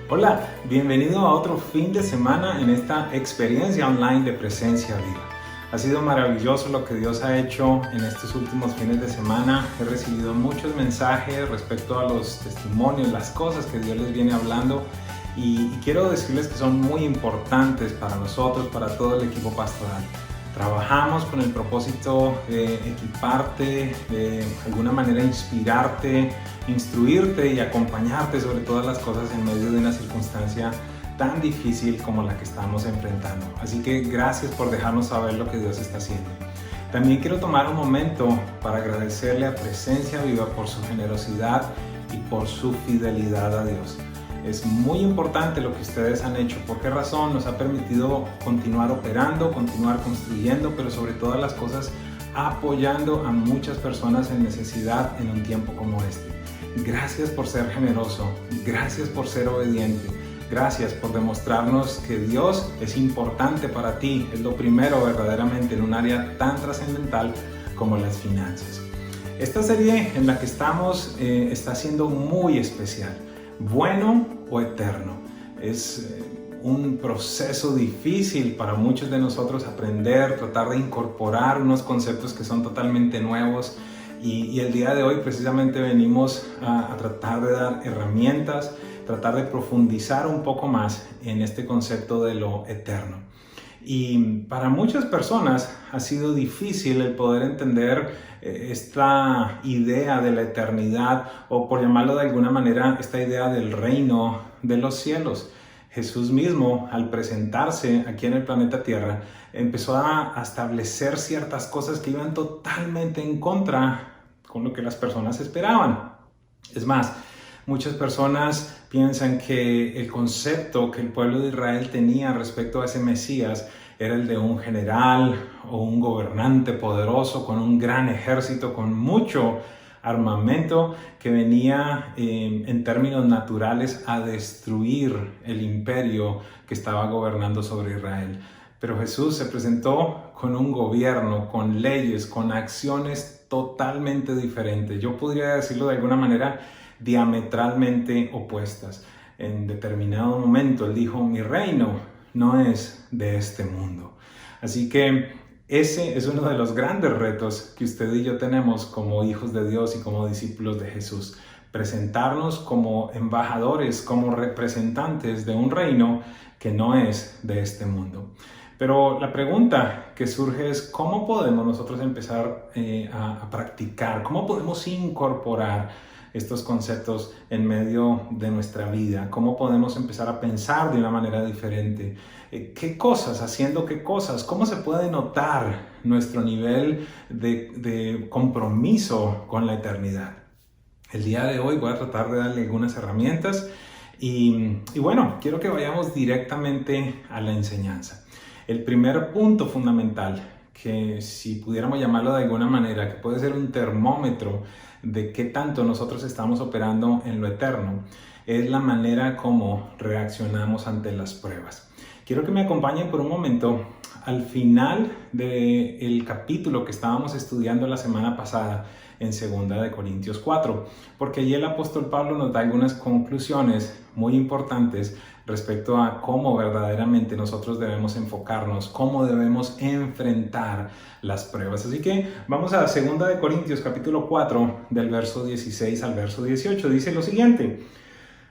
Hola, bienvenido a otro fin de semana en esta experiencia online de Presencia Viva. Ha sido maravilloso lo que Dios ha hecho en estos últimos fines de semana. He recibido muchos mensajes respecto a los testimonios, las cosas que Dios les viene hablando y quiero decirles que son muy importantes para nosotros, para todo el equipo pastoral. Trabajamos con el propósito de equiparte, de alguna manera inspirarte, instruirte y acompañarte sobre todas las cosas en medio de una circunstancia tan difícil como la que estamos enfrentando. Así que gracias por dejarnos saber lo que Dios está haciendo. También quiero tomar un momento para agradecerle a Presencia Viva por su generosidad y por su fidelidad a Dios. Es muy importante lo que ustedes han hecho. ¿Por qué razón? Nos ha permitido continuar operando, continuar construyendo, pero sobre todas las cosas apoyando a muchas personas en necesidad en un tiempo como este. Gracias por ser generoso, gracias por ser obediente, gracias por demostrarnos que Dios es importante para ti, es lo primero verdaderamente en un área tan trascendental como las finanzas. Esta serie en la que estamos está siendo muy especial. Bueno o eterno. Es un proceso difícil para muchos de nosotros aprender, tratar de incorporar unos conceptos que son totalmente nuevos y el día de hoy precisamente venimos a tratar de dar herramientas, tratar de profundizar un poco más en este concepto de lo eterno. Y para muchas personas ha sido difícil el poder entender esta idea de la eternidad o, por llamarlo de alguna manera, esta idea del reino de los cielos. Jesús mismo, al presentarse aquí en el planeta Tierra, empezó a establecer ciertas cosas que iban totalmente en contra con lo que las personas esperaban. Es más, muchas personas piensan que el concepto que el pueblo de Israel tenía respecto a ese Mesías era el de un general o un gobernante poderoso con un gran ejército, con mucho armamento que venía en términos naturales a destruir el imperio que estaba gobernando sobre Israel. Pero Jesús se presentó con un gobierno, con leyes, con acciones totalmente diferentes. Yo podría decirlo de alguna manera diametralmente opuestas. En determinado momento él dijo: mi reino no es de este mundo. Así que ese es uno de los grandes retos que usted y yo tenemos como hijos de Dios y como discípulos de Jesús. Presentarnos como embajadores, como representantes de un reino que no es de este mundo. Pero la pregunta que surge es: ¿cómo podemos nosotros empezar a practicar? ¿Cómo podemos incorporar estos conceptos en medio de nuestra vida? ¿Cómo podemos empezar a pensar de una manera diferente? ¿Qué cosas? ¿Haciendo qué cosas? ¿Cómo se puede notar nuestro nivel de compromiso con la eternidad? El día de hoy voy a tratar de darle algunas herramientas y bueno, quiero que vayamos directamente a la enseñanza. El primer punto fundamental, que si pudiéramos llamarlo de alguna manera, que puede ser un termómetro de qué tanto nosotros estamos operando en lo eterno, es la manera como reaccionamos ante las pruebas. Quiero que me acompañen por un momento al final del capítulo que estábamos estudiando la semana pasada en 2 Corintios 4, porque allí el apóstol Pablo nos da algunas conclusiones muy importantes respecto a cómo verdaderamente nosotros debemos enfocarnos, cómo debemos enfrentar las pruebas. Así que vamos a 2 Corintios capítulo 4 del verso 16 al verso 18. Dice lo siguiente: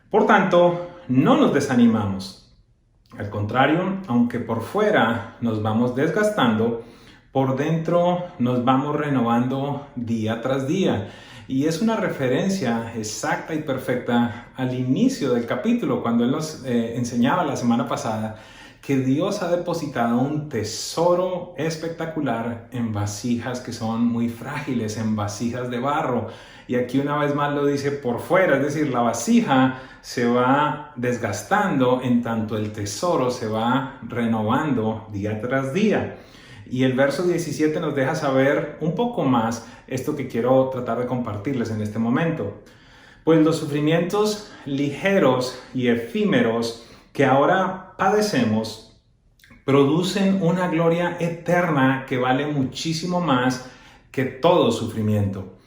por tanto, no nos desanimamos. Al contrario, aunque por fuera nos vamos desgastando, por dentro nos vamos renovando día tras día. Y es una referencia exacta y perfecta al inicio del capítulo, cuando él nos enseñaba la semana pasada que Dios ha depositado un tesoro espectacular en vasijas que son muy frágiles, en vasijas de barro. Y aquí una vez más lo dice por fuera, es decir, la vasija se va desgastando en tanto el tesoro se va renovando día tras día. Y el verso 17 nos deja saber un poco más esto que quiero tratar de compartirles en este momento. Pues los sufrimientos ligeros y efímeros que ahora padecemos producen una gloria eterna que vale muchísimo más que todo sufrimiento.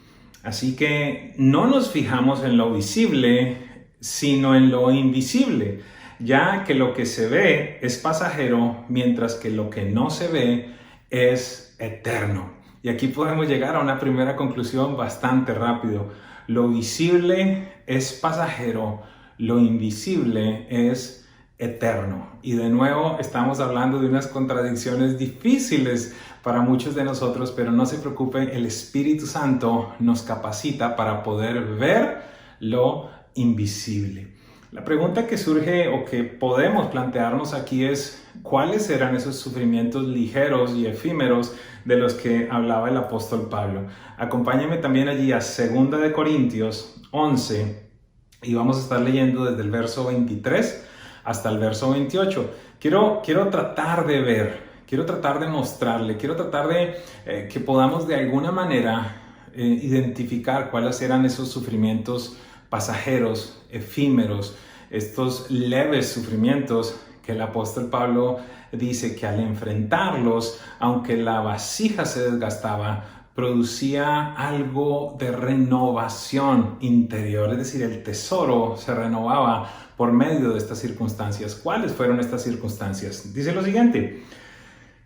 Así que no nos fijamos en lo visible, sino en lo invisible, ya que lo que se ve es pasajero, mientras que lo que no se ve es eterno. Y aquí podemos llegar a una primera conclusión bastante rápido. Lo visible es pasajero, lo invisible es eterno. Y de nuevo estamos hablando de unas contradicciones difíciles para muchos de nosotros, pero no se preocupe, el Espíritu Santo nos capacita para poder ver lo invisible. La pregunta que surge o que podemos plantearnos aquí es ¿cuáles serán esos sufrimientos ligeros y efímeros de los que hablaba el apóstol Pablo? Acompáñame también allí a 2 de Corintios 11 y vamos a estar leyendo desde el verso 23 hasta el verso 28. Quiero tratar de ver, quiero tratar de mostrarle, quiero tratar de que podamos de alguna manera identificar cuáles eran esos sufrimientos pasajeros, efímeros, estos leves sufrimientos que el apóstol Pablo dice que al enfrentarlos, aunque la vasija se desgastaba, producía algo de renovación interior, es decir, el tesoro se renovaba por medio de estas circunstancias. ¿Cuáles fueron estas circunstancias? Dice lo siguiente: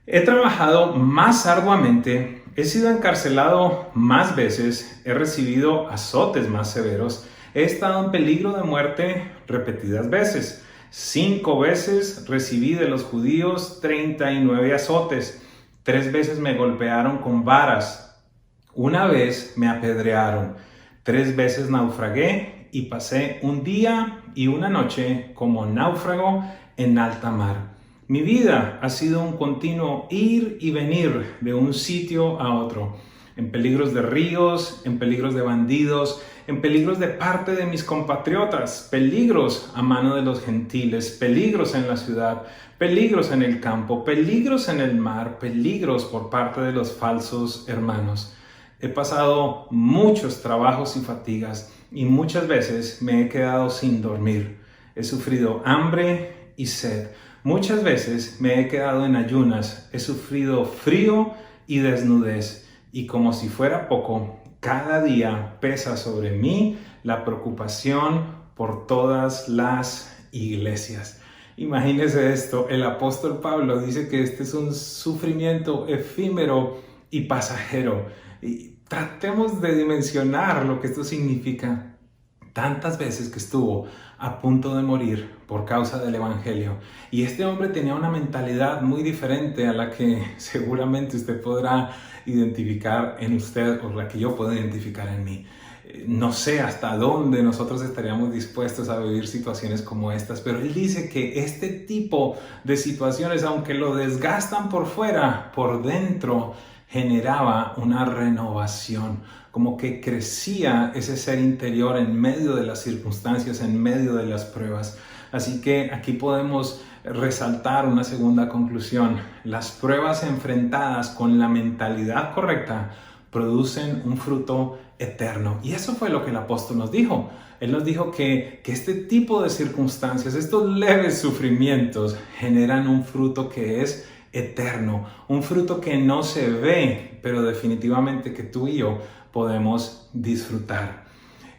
he trabajado más arduamente, he sido encarcelado más veces, he recibido azotes más severos, he estado en peligro de muerte repetidas veces. 5 veces recibí de los judíos 39 azotes. 3 veces me golpearon con varas. 1 vez me apedrearon. 3 veces naufragué y pasé un día y una noche como náufrago en alta mar. Mi vida ha sido un continuo ir y venir de un sitio a otro, en peligros de ríos, en peligros de bandidos, en peligros de parte de mis compatriotas, peligros a mano de los gentiles, peligros en la ciudad, peligros en el campo, peligros en el mar, peligros por parte de los falsos hermanos. He pasado muchos trabajos y fatigas y muchas veces me he quedado sin dormir. He sufrido hambre y sed. Muchas veces me he quedado en ayunas. He sufrido frío y desnudez. Y como si fuera poco, cada día pesa sobre mí la preocupación por todas las iglesias. Imagínese esto, el apóstol Pablo dice que este es un sufrimiento efímero y pasajero. Y tratemos de dimensionar lo que esto significa. Tantas veces que estuvo a punto de morir por causa del evangelio. Y este hombre tenía una mentalidad muy diferente a la que seguramente usted podrá identificar en usted o la que yo puedo identificar en mí. No sé hasta dónde nosotros estaríamos dispuestos a vivir situaciones como estas, pero él dice que este tipo de situaciones, aunque lo desgastan por fuera, por dentro generaba una renovación, como que crecía ese ser interior en medio de las circunstancias, en medio de las pruebas. Así que aquí podemos resaltar una segunda conclusión. Las pruebas enfrentadas con la mentalidad correcta producen un fruto eterno. Y eso fue lo que el apóstol nos dijo. Él nos dijo que este tipo de circunstancias, estos leves sufrimientos, generan un fruto que es eterno, un fruto que no se ve, pero definitivamente que tú y yo podemos disfrutar.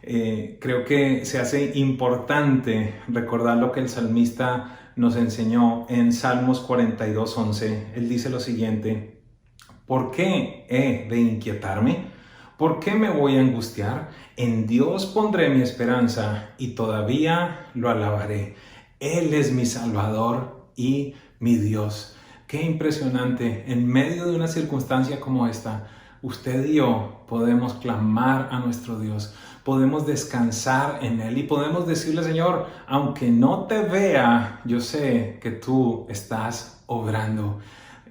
Creo que se hace importante recordar lo que el salmista nos enseñó en Salmos 42:11. Él dice lo siguiente: ¿por qué he de inquietarme? ¿Por qué me voy a angustiar? En Dios pondré mi esperanza y todavía lo alabaré. Él es mi Salvador y mi Dios. Qué impresionante, en medio de una circunstancia como esta, usted y yo podemos clamar a nuestro Dios, podemos descansar en Él y podemos decirle: Señor, aunque no te vea, yo sé que tú estás obrando.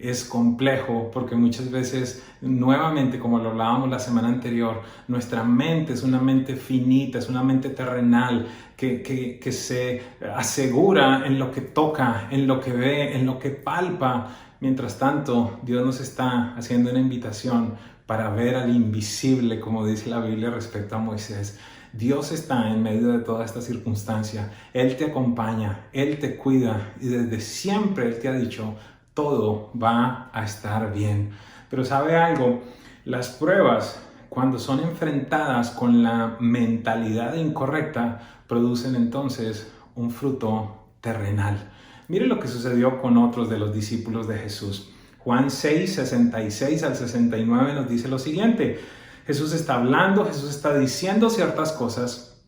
Es complejo porque muchas veces, nuevamente, como lo hablábamos la semana anterior, nuestra mente es una mente finita, es una mente terrenal que se asegura en lo que toca, en lo que ve, en lo que palpa. Mientras tanto, Dios nos está haciendo una invitación para ver al invisible, como dice la Biblia respecto a Moisés. Dios está en medio de toda esta circunstancia. Él te acompaña, Él te cuida y desde siempre Él te ha dicho: todo va a estar bien. Pero ¿sabe algo? Las pruebas cuando son enfrentadas con la mentalidad incorrecta, producen entonces un fruto terrenal. Mire lo que sucedió con otros de los discípulos de Jesús. Juan 6, 66 al 69 nos dice lo siguiente. Jesús está hablando, Jesús está diciendo ciertas cosas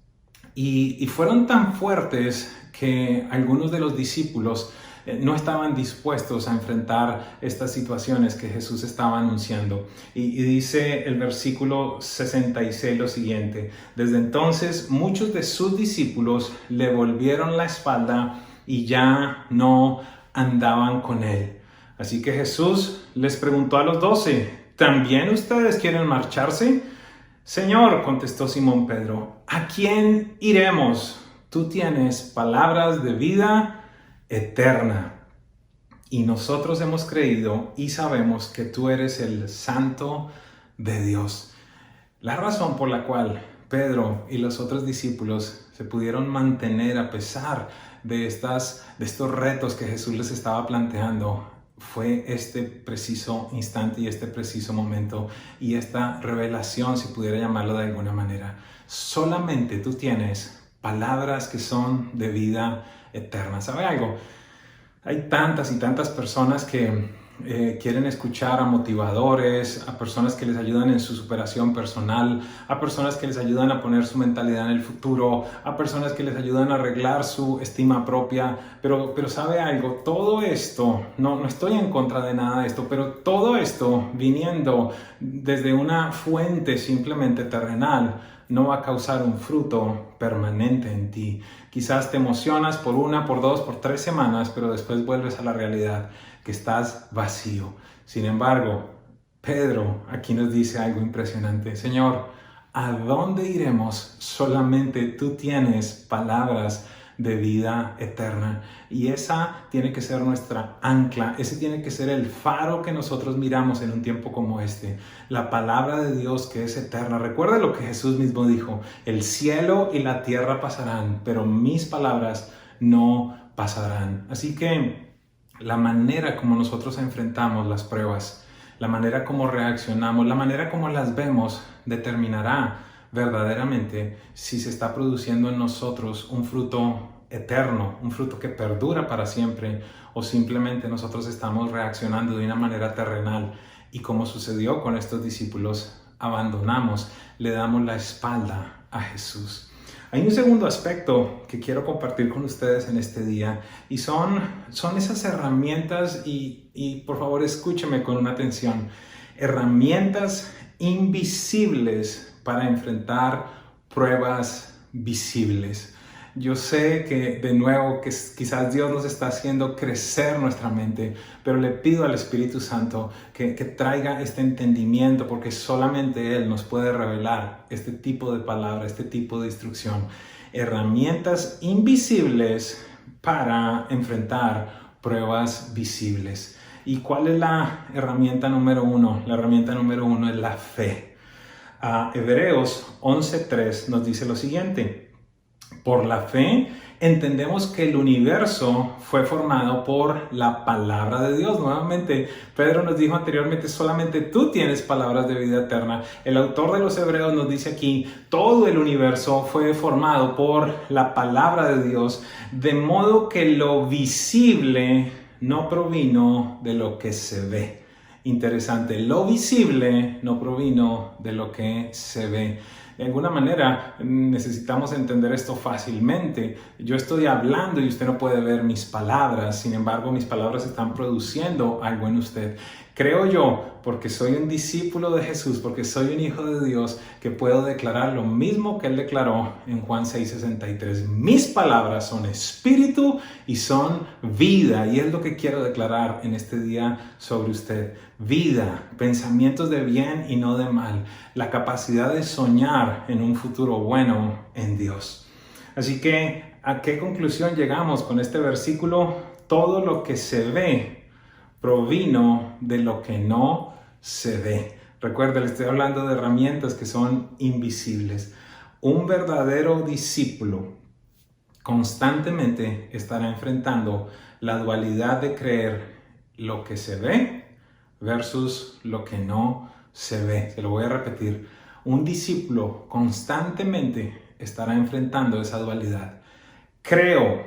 y fueron tan fuertes que algunos de los discípulos no estaban dispuestos a enfrentar estas situaciones que Jesús estaba anunciando. Y dice el versículo 66 lo siguiente: desde entonces muchos de sus discípulos le volvieron la espalda y ya no andaban con él. Así que Jesús les preguntó a los 12, ¿también ustedes quieren marcharse? Señor, contestó Simón Pedro, ¿a quién iremos? Tú tienes palabras de vida eterna. Y nosotros hemos creído y sabemos que tú eres el Santo de Dios. La razón por la cual Pedro y los otros discípulos se pudieron mantener a pesar de estos retos que Jesús les estaba planteando fue este preciso instante y este preciso momento y esta revelación, si pudiera llamarlo de alguna manera. Solamente tú tienes palabras que son de vida eterna. ¿Sabe algo? Hay tantas y tantas personas que quieren escuchar a motivadores, a personas que les ayudan en su superación personal, a personas que les ayudan a poner su mentalidad en el futuro, a personas que les ayudan a arreglar su estima propia. Pero ¿sabe algo? Todo esto, no estoy en contra de nada de esto, pero todo esto viniendo desde una fuente simplemente terrenal, no va a causar un fruto permanente en ti. Quizás te emocionas por 1, por 2, por 3 semanas, pero después vuelves a la realidad que estás vacío. Sin embargo, Pedro aquí nos dice algo impresionante. Señor, ¿a dónde iremos? Solamente tú tienes palabras de vida eterna. Y esa tiene que ser nuestra ancla, ese tiene que ser el faro que nosotros miramos en un tiempo como este. La palabra de Dios que es eterna. Recuerda lo que Jesús mismo dijo: el cielo y la tierra pasarán, pero mis palabras no pasarán. Así que la manera como nosotros enfrentamos las pruebas, la manera como reaccionamos, la manera como las vemos, determinará verdaderamente si se está produciendo en nosotros un fruto eterno, un fruto que perdura para siempre, o simplemente nosotros estamos reaccionando de una manera terrenal y, como sucedió con estos discípulos, abandonamos, le damos la espalda a Jesús. Hay un segundo aspecto que quiero compartir con ustedes en este día y son esas herramientas y por favor escúcheme con una atención, herramientas invisibles para enfrentar pruebas visibles. Yo sé que de nuevo que quizás Dios nos está haciendo crecer nuestra mente, pero le pido al Espíritu Santo que traiga este entendimiento, porque solamente Él nos puede revelar este tipo de palabra, este tipo de instrucción. Herramientas invisibles para enfrentar pruebas visibles. ¿Y cuál es la herramienta número 1? La herramienta número 1 es la fe. Hebreos 11:3 nos dice lo siguiente: por la fe entendemos que el universo fue formado por la palabra de Dios. Nuevamente, Pedro nos dijo anteriormente, solamente tú tienes palabras de vida eterna. El autor de los Hebreos nos dice aquí, todo el universo fue formado por la palabra de Dios, de modo que lo visible no provino de lo que se ve. Interesante, lo visible no provino de lo que se ve. De alguna manera necesitamos entender esto fácilmente. Yo estoy hablando y usted no puede ver mis palabras, sin embargo mis palabras están produciendo algo en usted. Creo yo, porque soy un discípulo de Jesús, porque soy un hijo de Dios, que puedo declarar lo mismo que Él declaró en Juan 6:63. Mis palabras son espíritu y son vida. Y es lo que quiero declarar en este día sobre usted. Vida, pensamientos de bien y no de mal. La capacidad de soñar en un futuro bueno en Dios. Así que, ¿a qué conclusión llegamos con este versículo? Todo lo que se ve provino de lo que no se ve. Recuerda, le estoy hablando de herramientas que son invisibles. Un verdadero discípulo constantemente estará enfrentando la dualidad de creer lo que se ve versus lo que no se ve. Se lo voy a repetir. Un discípulo constantemente estará enfrentando esa dualidad. Creo,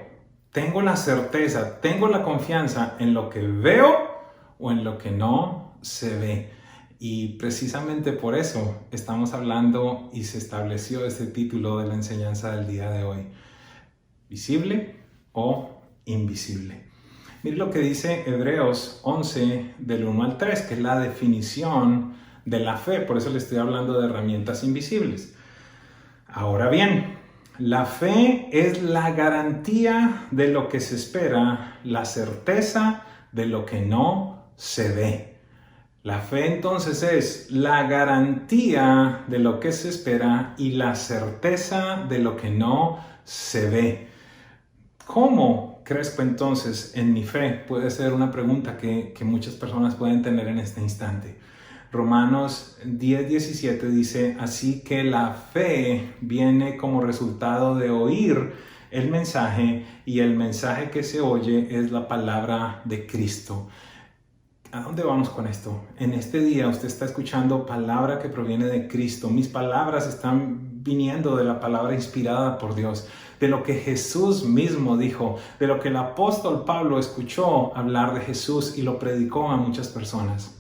tengo la certeza, tengo la confianza en lo que veo o en lo que no se ve. Y precisamente por eso estamos hablando y se estableció este título de la enseñanza del día de hoy. ¿Visible o invisible? Mire lo que dice Hebreos 11 del 1 al 3, que es la definición de la fe. Por eso le estoy hablando de herramientas invisibles. Ahora bien, la fe es la garantía de lo que se espera, la certeza de lo que no se ve. La fe entonces es la garantía de lo que se espera y la certeza de lo que no se ve. ¿Cómo crezco entonces en mi fe? Puede ser una pregunta que muchas personas pueden tener en este instante. Romanos 10:17 dice, así que la fe viene como resultado de oír el mensaje y el mensaje que se oye es la palabra de Cristo. ¿A dónde vamos con esto? En este día usted está escuchando palabra que proviene de Cristo. Mis palabras están viniendo de la palabra inspirada por Dios, de lo que Jesús mismo dijo, de lo que el apóstol Pablo escuchó hablar de Jesús y lo predicó a muchas personas.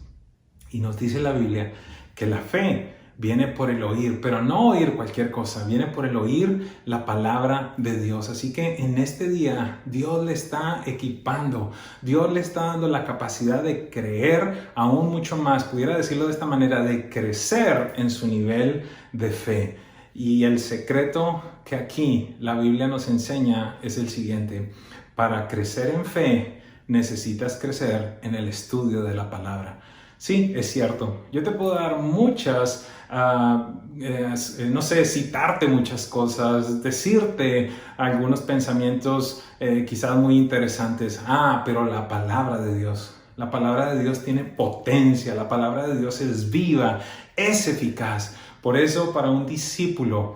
Y nos dice la Biblia que la fe viene por el oír, pero no oír cualquier cosa, viene por el oír la palabra de Dios. Así que en este día Dios le está equipando, Dios le está dando la capacidad de creer aún mucho más, pudiera decirlo de esta manera, de crecer en su nivel de fe. Y el secreto que aquí la Biblia nos enseña es el siguiente: para crecer en fe necesitas crecer en el estudio de la palabra. Sí, es cierto. Yo te puedo dar muchas, no sé, citarte muchas cosas, decirte algunos pensamientos quizás muy interesantes. Pero la palabra de Dios tiene potencia, la palabra de Dios es viva, es eficaz. Por eso para un discípulo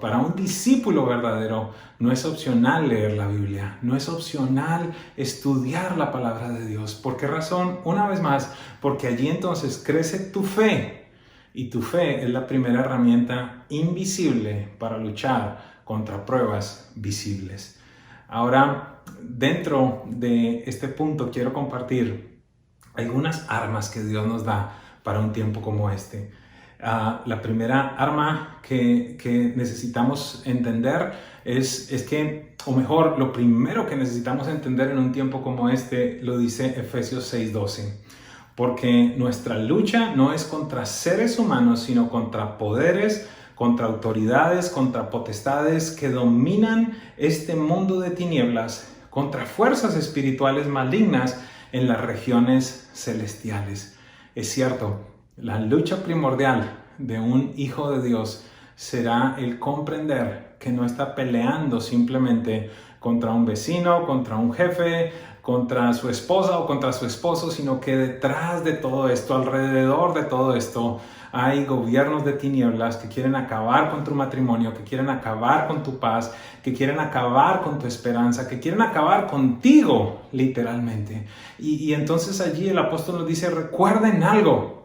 verdadero, no es opcional leer la Biblia, no es opcional estudiar la palabra de Dios. ¿Por qué razón? Una vez más, porque allí entonces crece tu fe. Y tu fe es la primera herramienta invisible para luchar contra pruebas visibles. Ahora, dentro de este punto quiero compartir algunas armas que Dios nos da para un tiempo como este. La primera arma que necesitamos entender es que, o mejor, lo primero que necesitamos entender en un tiempo como este lo dice Efesios 6:12. Porque nuestra lucha no es contra seres humanos, sino contra poderes, contra autoridades, contra potestades que dominan este mundo de tinieblas, contra fuerzas espirituales malignas en las regiones celestiales. Es cierto, la lucha primordial de un hijo de Dios será el comprender que no está peleando simplemente contra un vecino, contra un jefe, contra su esposa o contra su esposo, sino que detrás de todo esto, alrededor de todo esto, hay gobiernos de tinieblas que quieren acabar con tu matrimonio, que quieren acabar con tu paz, que quieren acabar con tu esperanza, que quieren acabar contigo, literalmente. Y entonces allí el apóstol nos dice, recuerden algo.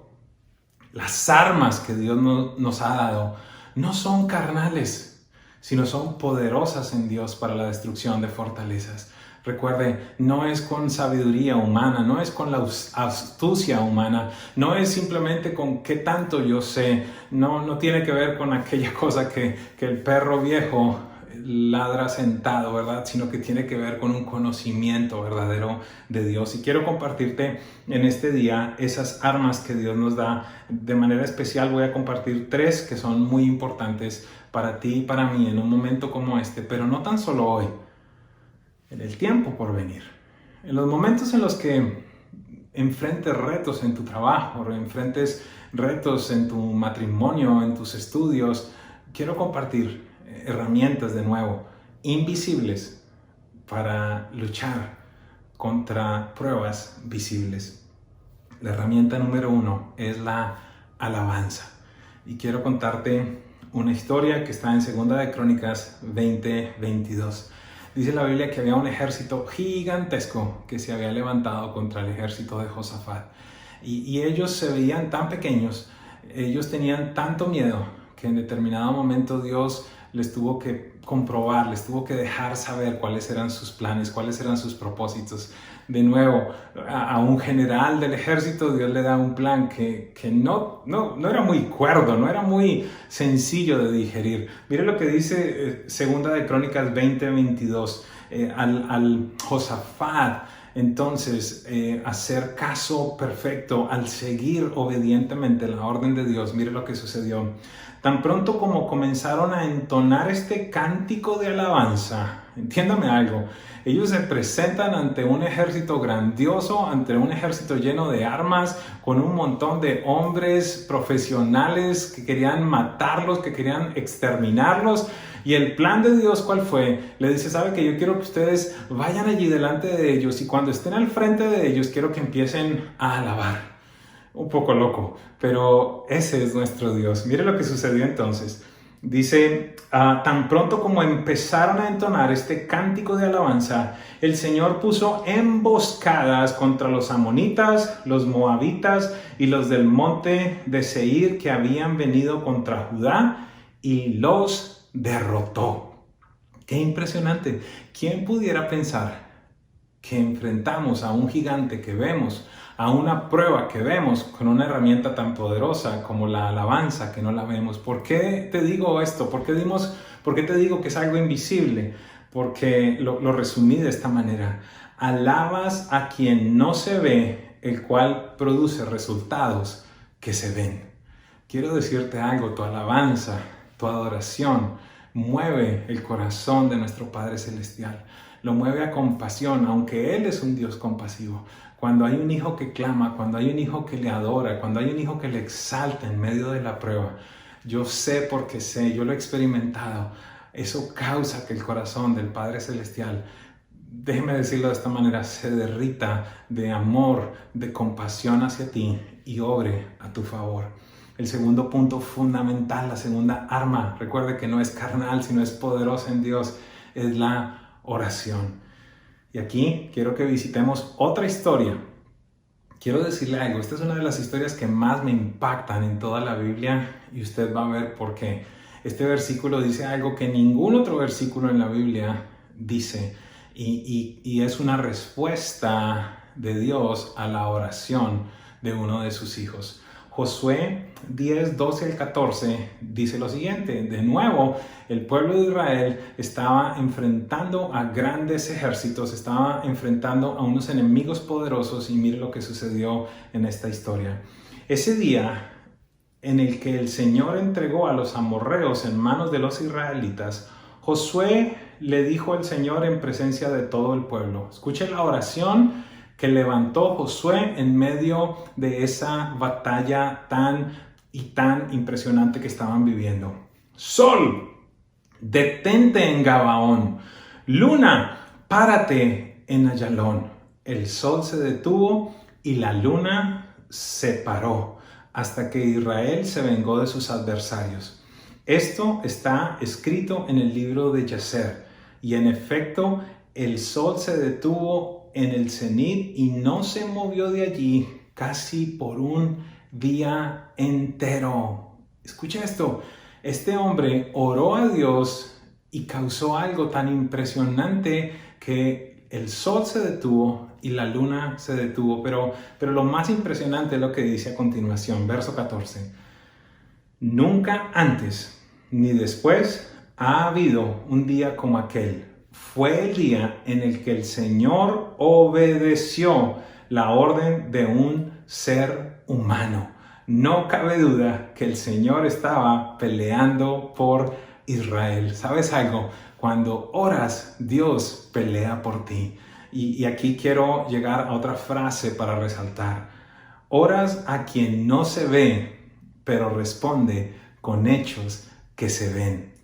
Las armas que Dios nos ha dado no son carnales, sino son poderosas en Dios para la destrucción de fortalezas. Recuerde, no es con sabiduría humana, no es con la astucia humana, no es simplemente con qué tanto yo sé, no tiene que ver con aquella cosa que el perro viejo ladra sentado, ¿verdad? Sino que tiene que ver con un conocimiento verdadero de Dios. Y quiero compartirte en este día esas armas que Dios nos da. De manera especial voy a compartir 3 que son muy importantes para ti y para mí en un momento como este, pero no tan solo hoy, en el tiempo por venir. En los momentos en los que enfrentes retos en tu trabajo, o enfrentes retos en tu matrimonio, en tus estudios, quiero compartir herramientas de nuevo, invisibles, para luchar contra pruebas visibles. La herramienta número 1 es la alabanza. Y quiero contarte una historia que está en 2 de Crónicas 20:22. Dice la Biblia que había un ejército gigantesco que se había levantado contra el ejército de Josafat. Y ellos se veían tan pequeños, ellos tenían tanto miedo que en determinado momento Dios les tuvo que comprobar, les tuvo que dejar saber cuáles eran sus planes, cuáles eran sus propósitos. De nuevo, a un general del ejército Dios le da un plan que no era muy cuerdo, no era muy sencillo de digerir. Mire lo que dice Segunda de Crónicas 20:22, al Josafat. Entonces, hacer caso perfecto, al seguir obedientemente la orden de Dios, mire lo que sucedió. Tan pronto como comenzaron a entonar este cántico de alabanza, entiéndame algo, ellos se presentan ante un ejército grandioso, ante un ejército lleno de armas, con un montón de hombres profesionales que querían matarlos, que querían exterminarlos. Y el plan de Dios, ¿cuál fue? Le dice, ¿sabe que yo quiero que ustedes vayan allí delante de ellos y cuando estén al frente de ellos quiero que empiecen a alabar? Un poco loco, pero ese es nuestro Dios. Mire lo que sucedió entonces. Dice, tan pronto como empezaron a entonar este cántico de alabanza, el Señor puso emboscadas contra los amonitas, los moabitas y los del monte de Seir que habían venido contra Judá y los derrotó. ¡Qué impresionante! ¿Quién pudiera pensar que enfrentamos a un gigante que vemos, a una prueba que vemos con una herramienta tan poderosa como la alabanza que no la vemos? ¿Por qué te digo esto? ¿Por qué te digo que es algo invisible? Porque lo resumí de esta manera. Alabas a quien no se ve, el cual produce resultados que se ven. Quiero decirte algo, tu alabanza, tu adoración mueve el corazón de nuestro Padre Celestial. Lo mueve a compasión, aunque Él es un Dios compasivo. Cuando hay un hijo que clama, cuando hay un hijo que le adora, cuando hay un hijo que le exalta en medio de la prueba, yo sé porque sé, yo lo he experimentado, eso causa que el corazón del Padre Celestial, déjeme decirlo de esta manera, se derrita de amor, de compasión hacia ti y obre a tu favor. El segundo punto fundamental, la segunda arma, recuerde que no es carnal, sino es poderosa en Dios, es la oración. Y aquí quiero que visitemos otra historia. Quiero decirle algo, esta es una de las historias que más me impactan en toda la Biblia y usted va a ver por qué. Este versículo dice algo que ningún otro versículo en la Biblia dice y es una respuesta de Dios a la oración de uno de sus hijos. Josué 10, 12 al 14 dice lo siguiente: de nuevo, el pueblo de Israel estaba enfrentando a grandes ejércitos, estaba enfrentando a unos enemigos poderosos y mire lo que sucedió en esta historia. Ese día en el que el Señor entregó a los amorreos en manos de los israelitas, Josué le dijo al Señor en presencia de todo el pueblo. Escuche la oración que levantó Josué en medio de esa batalla tan impresionante que estaban viviendo. Sol, detente en Gabaón. Luna, párate en Ayalón. El sol se detuvo y la luna se paró hasta que Israel se vengó de sus adversarios. Esto está escrito en el libro de Yacer. Y en efecto, el sol se detuvo en el cenit y no se movió de allí casi por un día entero. Escucha esto, este hombre oró a Dios y causó algo tan impresionante que el sol se detuvo y la luna se detuvo, pero lo más impresionante es lo que dice a continuación, verso 14. Nunca antes ni después ha habido un día como aquel. Fue el día en el que el Señor obedeció la orden de un ser humano. No cabe duda que el Señor estaba peleando por Israel. ¿Sabes algo? Cuando oras, Dios pelea por ti. Y aquí quiero llegar a otra frase para resaltar. Oras a quien no se ve, pero responde con hechos que se ven.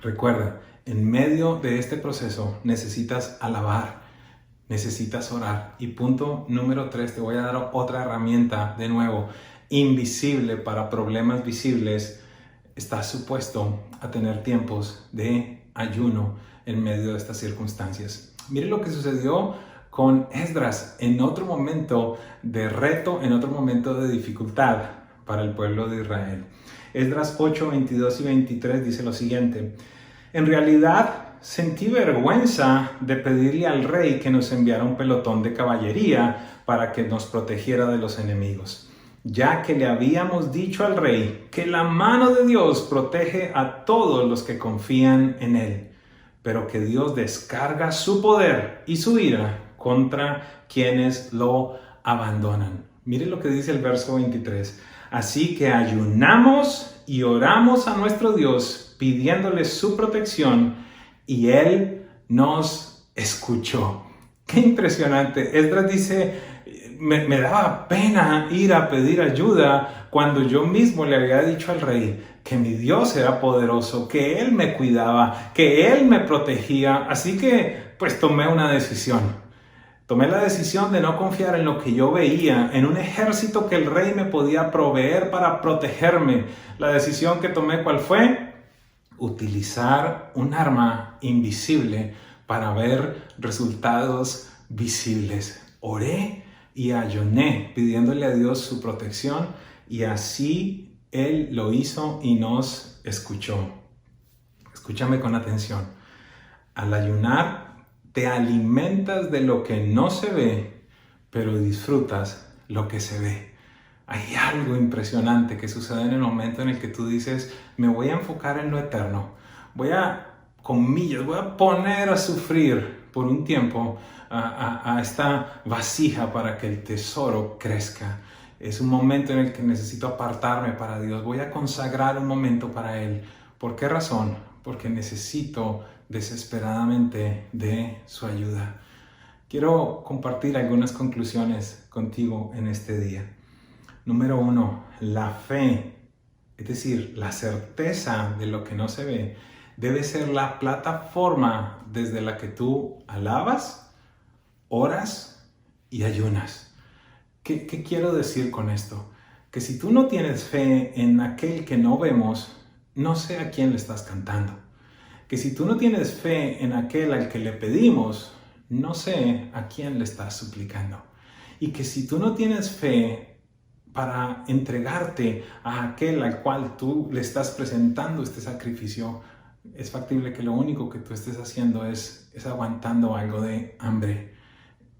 Recuerda, en medio de este proceso necesitas alabar, necesitas orar. Y punto número 3, te voy a dar otra herramienta de nuevo, invisible para problemas visibles. Estás supuesto a tener tiempos de ayuno en medio de estas circunstancias. Mire lo que sucedió con Esdras en otro momento de reto, en otro momento de dificultad para el pueblo de Israel. Esdras 8, 22 y 23 dice lo siguiente: en realidad sentí vergüenza de pedirle al rey que nos enviara un pelotón de caballería para que nos protegiera de los enemigos, ya que le habíamos dicho al rey que la mano de Dios protege a todos los que confían en él, pero que Dios descarga su poder y su ira contra quienes lo abandonan. Mire lo que dice el verso 23. Así que ayunamos y oramos a nuestro Dios pidiéndole su protección y Él nos escuchó. ¡Qué impresionante! Esdras dice, me daba pena ir a pedir ayuda cuando yo mismo le había dicho al rey que mi Dios era poderoso, que Él me cuidaba, que Él me protegía. Así que pues tomé una decisión. Tomé la decisión de no confiar en lo que yo veía, en un ejército que el rey me podía proveer para protegerme. La decisión que tomé, ¿cuál fue? Utilizar un arma invisible para ver resultados visibles. Oré y ayuné pidiéndole a Dios su protección y así Él lo hizo y nos escuchó. Escúchame con atención. Al ayunar te alimentas de lo que no se ve, pero disfrutas lo que se ve. Hay algo impresionante que sucede en el momento en el que tú dices, me voy a enfocar en lo eterno. Voy a poner a sufrir por un tiempo a esta vasija para que el tesoro crezca. Es un momento en el que necesito apartarme para Dios. Voy a consagrar un momento para Él. ¿Por qué razón? Porque necesito desesperadamente de su ayuda. Quiero compartir algunas conclusiones contigo en este día. Número 1, la fe, es decir, la certeza de lo que no se ve, debe ser la plataforma desde la que tú alabas, oras y ayunas. ¿Qué quiero decir con esto? Que si tú no tienes fe en aquel que no vemos, no sé a quién le estás cantando. Que si tú no tienes fe en aquel al que le pedimos, no sé a quién le estás suplicando. Y que si tú no tienes fe para entregarte a aquel al cual tú le estás presentando este sacrificio, es factible que lo único que tú estés haciendo es aguantando algo de hambre.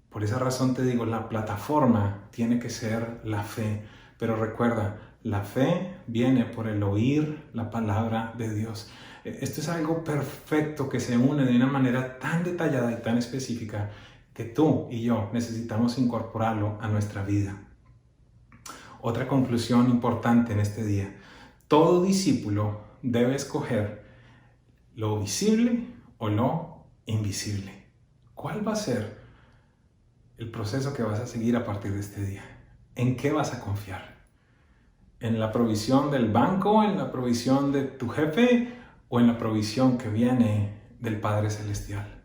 Por esa razón te digo, la plataforma tiene que ser la fe. Pero recuerda, la fe viene por el oír la palabra de Dios. Esto es algo perfecto que se une de una manera tan detallada y tan específica que tú y yo necesitamos incorporarlo a nuestra vida. Otra conclusión importante en este día. Todo discípulo debe escoger lo visible o lo invisible. ¿Cuál va a ser el proceso que vas a seguir a partir de este día? ¿En qué vas a confiar? ¿En la provisión del banco, en la provisión de tu jefe o en la provisión que viene del Padre Celestial?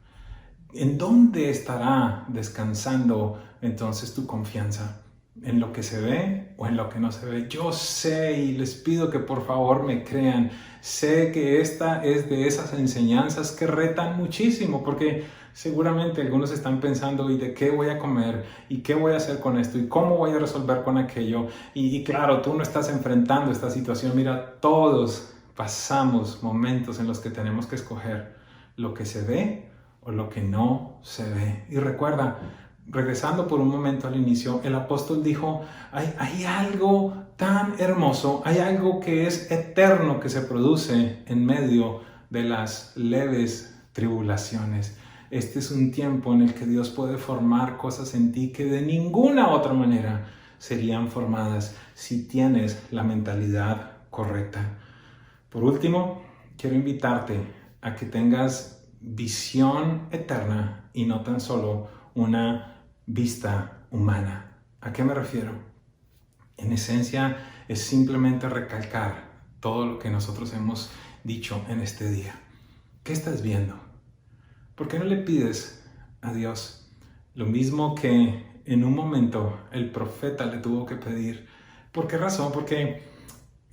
¿En dónde estará descansando entonces tu confianza? ¿En lo que se ve o en lo que no se ve? Yo sé y les pido que por favor me crean. Sé que esta es de esas enseñanzas que retan muchísimo porque seguramente algunos están pensando, ¿y de qué voy a comer? ¿Y qué voy a hacer con esto? ¿Y cómo voy a resolver con aquello? Y claro, tú no estás enfrentando esta situación. Mira, todos pasamos momentos en los que tenemos que escoger lo que se ve o lo que no se ve. Y recuerda, regresando por un momento al inicio, el apóstol dijo, hay algo tan hermoso, hay algo que es eterno que se produce en medio de las leves tribulaciones. Este es un tiempo en el que Dios puede formar cosas en ti que de ninguna otra manera serían formadas si tienes la mentalidad correcta. Por último, quiero invitarte a que tengas visión eterna y no tan solo una vista humana. ¿A qué me refiero? En esencia, es simplemente recalcar todo lo que nosotros hemos dicho en este día. ¿Qué estás viendo? ¿Por qué no le pides a Dios lo mismo que en un momento el profeta le tuvo que pedir? ¿Por qué razón? Porque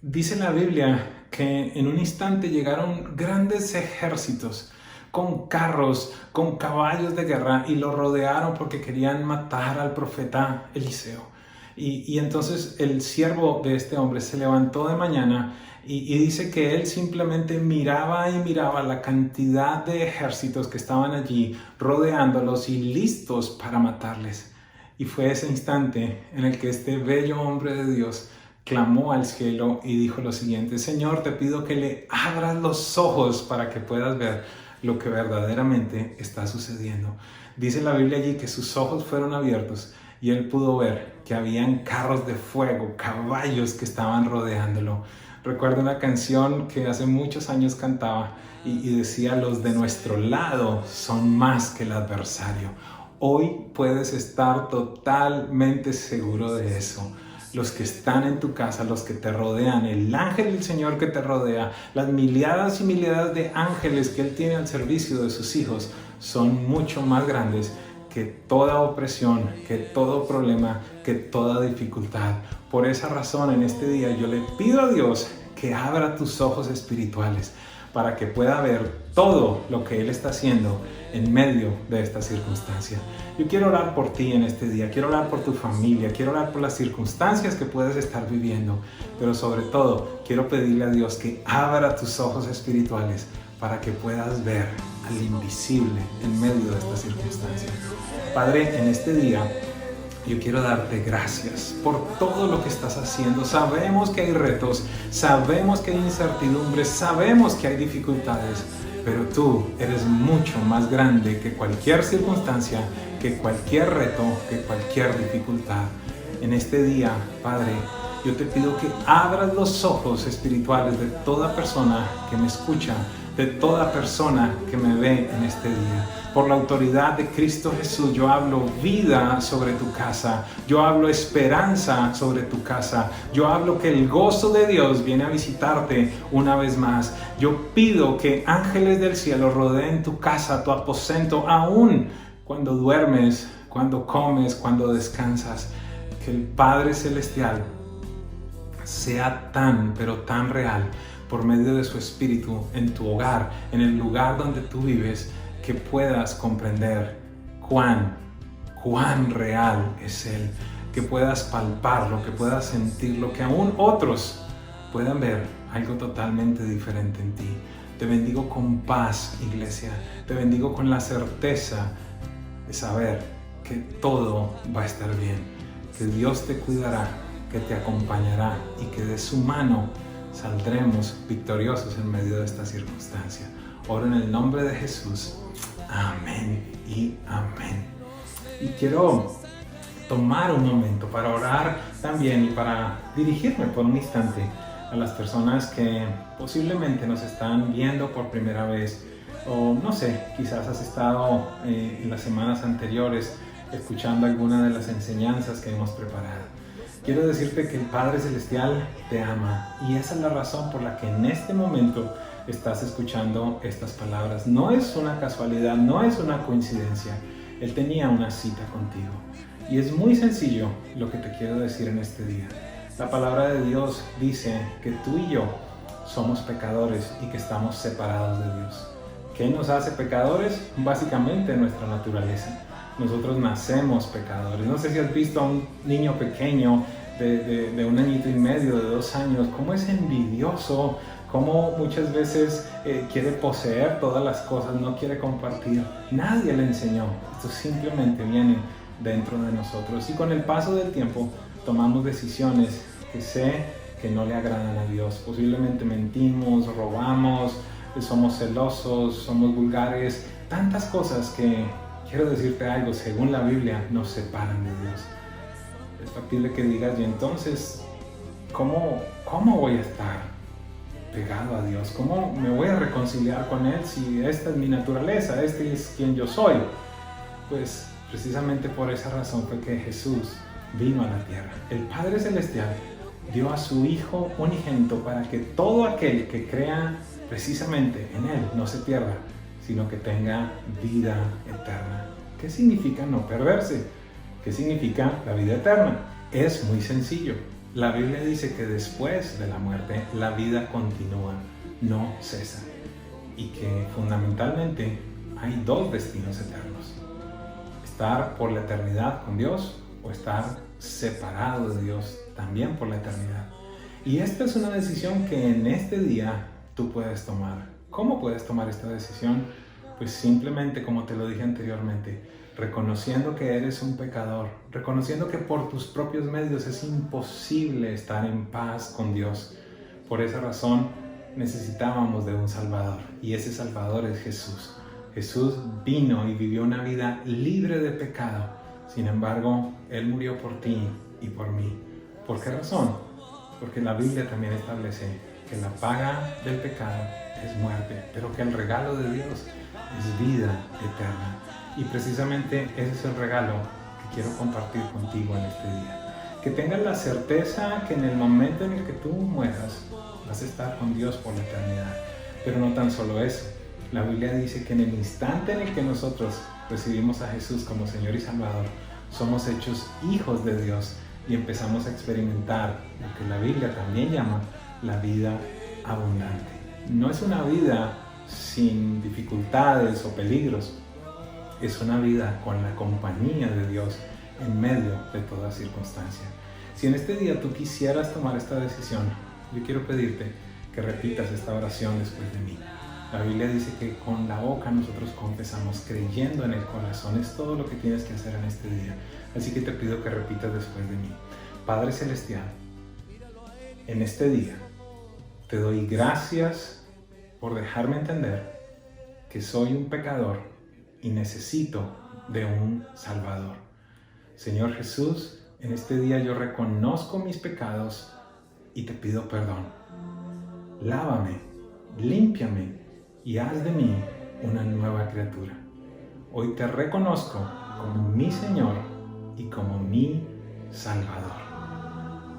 dice la Biblia que en un instante llegaron grandes ejércitos con carros, con caballos de guerra y lo rodearon porque querían matar al profeta Eliseo. Y entonces el siervo de este hombre se levantó de mañana Y dice que él simplemente miraba y miraba la cantidad de ejércitos que estaban allí rodeándolos y listos para matarles. Y fue ese instante en el que este bello hombre de Dios clamó al cielo y dijo lo siguiente: Señor, te pido que le abras los ojos para que puedas ver lo que verdaderamente está sucediendo. Dice la Biblia allí que sus ojos fueron abiertos y él pudo ver que habían carros de fuego, caballos que estaban rodeándolo. Recuerdo una canción que hace muchos años cantaba y decía: los de nuestro lado son más que el adversario. Hoy puedes estar totalmente seguro de eso. Los que están en tu casa, los que te rodean, el ángel del Señor que te rodea, las miliadas y miliadas de ángeles que Él tiene al servicio de sus hijos, son mucho más grandes que toda opresión, que todo problema, que toda dificultad. Por esa razón, en este día yo le pido a Dios que abra tus ojos espirituales para que pueda ver todo lo que Él está haciendo en medio de esta circunstancia. Yo quiero orar por ti en este día, quiero orar por tu familia, quiero orar por las circunstancias que puedes estar viviendo, pero sobre todo quiero pedirle a Dios que abra tus ojos espirituales para que puedas ver al invisible en medio de esta circunstancia. Padre, en este día yo quiero darte gracias por todo lo que estás haciendo. Sabemos que hay retos, sabemos que hay incertidumbres, sabemos que hay dificultades, pero tú eres mucho más grande que cualquier circunstancia, que cualquier reto, que cualquier dificultad. En este día, Padre, yo te pido que abras los ojos espirituales de toda persona que me escucha, de toda persona que me ve en este día. Por la autoridad de Cristo Jesús, yo hablo vida sobre tu casa, yo hablo esperanza sobre tu casa, yo hablo que el gozo de Dios viene a visitarte una vez más. Yo pido que ángeles del cielo rodeen tu casa, tu aposento, aún cuando duermes, cuando comes, cuando descansas. Que el Padre Celestial sea tan, pero tan real por medio de su Espíritu en tu hogar, en el lugar donde tú vives, que puedas comprender cuán real es Él, que puedas palparlo, que puedas sentirlo, que aún otros puedan ver algo totalmente diferente en ti. Te bendigo con paz, iglesia. Te bendigo con la certeza de saber que todo va a estar bien, que Dios te cuidará, que te acompañará y que de su mano saldremos victoriosos en medio de esta circunstancia. Oro en el nombre de Jesús. Amén y amén. Y quiero tomar un momento para orar también y para dirigirme por un instante a las personas que posiblemente nos están viendo por primera vez, o no sé, quizás has estado en las semanas anteriores escuchando alguna de las enseñanzas que hemos preparado. Quiero decirte que el Padre Celestial te ama y esa es la razón por la que en este momento estás escuchando estas palabras. No es una casualidad, no es una coincidencia. Él tenía una cita contigo. Y es muy sencillo lo que te quiero decir en este día. La palabra de Dios dice que tú y yo somos pecadores y que estamos separados de Dios. ¿Qué nos hace pecadores? Básicamente nuestra naturaleza. Nosotros nacemos pecadores. No sé si has visto a un niño pequeño de 1 añito y medio, de 2 años, cómo es envidioso, cómo muchas veces quiere poseer todas las cosas, no quiere compartir. Nadie le enseñó. Esto simplemente viene dentro de nosotros. Y con el paso del tiempo tomamos decisiones que sé que no le agradan a Dios. Posiblemente mentimos, robamos, somos celosos, somos vulgares, tantas cosas que, quiero decirte algo, según la Biblia, nos separan de Dios. Es factible que digas: y entonces, ¿cómo voy a estar pegado a Dios? ¿Cómo me voy a reconciliar con Él si esta es mi naturaleza, este es quien yo soy? Pues precisamente por esa razón fue que Jesús vino a la tierra. El Padre Celestial dio a su Hijo unigénito para que todo aquel que crea precisamente en Él no se pierda, sino que tenga vida eterna. ¿Qué significa no perderse? ¿Qué significa la vida eterna? Es muy sencillo. La Biblia dice que después de la muerte la vida continúa, no cesa. Y que fundamentalmente hay 2 destinos eternos. Estar por la eternidad con Dios o estar separado de Dios también por la eternidad. Y esta es una decisión que en este día tú puedes tomar. ¿Cómo puedes tomar esta decisión? Pues simplemente, como te lo dije anteriormente, reconociendo que eres un pecador, reconociendo que por tus propios medios es imposible estar en paz con Dios. Por esa razón necesitábamos de un Salvador, y ese Salvador es Jesús. Jesús vino y vivió una vida libre de pecado. Sin embargo, Él murió por ti y por mí. ¿Por qué razón? Porque la Biblia también establece que la paga del pecado es muerte, pero que el regalo de Dios es vida eterna. Y precisamente ese es el regalo que quiero compartir contigo en este día. Que tengas la certeza que en el momento en el que tú mueras, vas a estar con Dios por la eternidad. Pero no tan solo eso. La Biblia dice que en el instante en el que nosotros recibimos a Jesús como Señor y Salvador, somos hechos hijos de Dios y empezamos a experimentar lo que la Biblia también llama la vida abundante. No es una vida sin dificultades o peligros, es una vida con la compañía de Dios en medio de toda circunstancia. Si en este día tú quisieras tomar esta decisión, yo quiero pedirte que repitas esta oración después de mí. La Biblia dice que con la boca nosotros confesamos, creyendo en el corazón. Es todo lo que tienes que hacer en este día. Así que te pido que repitas después de mí. Padre Celestial, en este día te doy gracias por dejarme entender que soy un pecador y necesito de un Salvador. Señor Jesús, en este día yo reconozco mis pecados y te pido perdón. Lávame, límpiame y haz de mí una nueva criatura. Hoy te reconozco como mi Señor y como mi Salvador.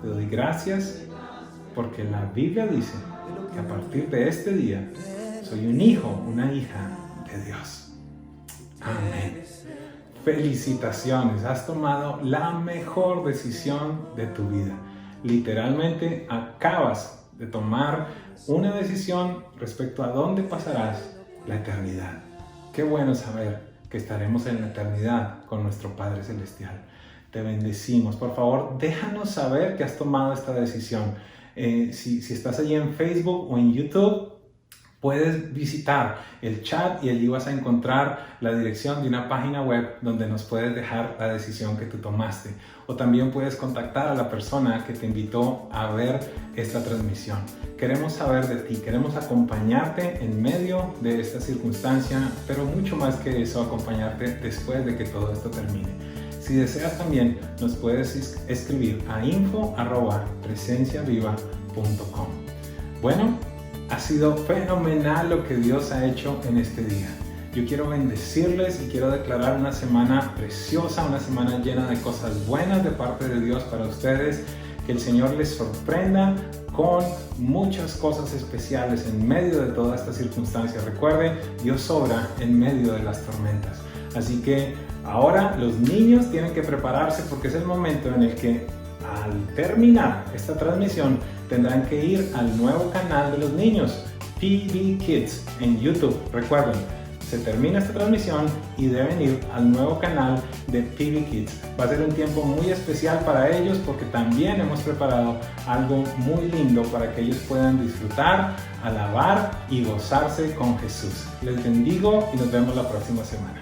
Te doy gracias porque la Biblia dice que a partir de este día soy un hijo, una hija de Dios. Amén. Felicitaciones, has tomado la mejor decisión de tu vida. Literalmente acabas de tomar una decisión respecto a dónde pasarás la eternidad. Qué bueno saber que estaremos en la eternidad con nuestro Padre Celestial. Te bendecimos. Por favor, déjanos saber que has tomado esta decisión. Si estás allí en Facebook o en YouTube, puedes visitar el chat y allí vas a encontrar la dirección de una página web donde nos puedes dejar la decisión que tú tomaste. O también puedes contactar a la persona que te invitó a ver esta transmisión. Queremos saber de ti, queremos acompañarte en medio de esta circunstancia, pero mucho más que eso, acompañarte después de que todo esto termine. Si deseas también, nos puedes escribir a info@presenciaviva.com. Bueno, ha sido fenomenal lo que Dios ha hecho en este día. Yo quiero bendecirles y quiero declarar una semana preciosa, una semana llena de cosas buenas de parte de Dios para ustedes. Que el Señor les sorprenda con muchas cosas especiales en medio de toda esta circunstancia. Recuerden, Dios obra en medio de las tormentas. Así que ahora los niños tienen que prepararse porque es el momento en el que al terminar esta transmisión tendrán que ir al nuevo canal de los niños, PB Kids, en YouTube. Recuerden, se termina esta transmisión y deben ir al nuevo canal de PB Kids. Va a ser un tiempo muy especial para ellos porque también hemos preparado algo muy lindo para que ellos puedan disfrutar, alabar y gozarse con Jesús. Les bendigo y nos vemos la próxima semana.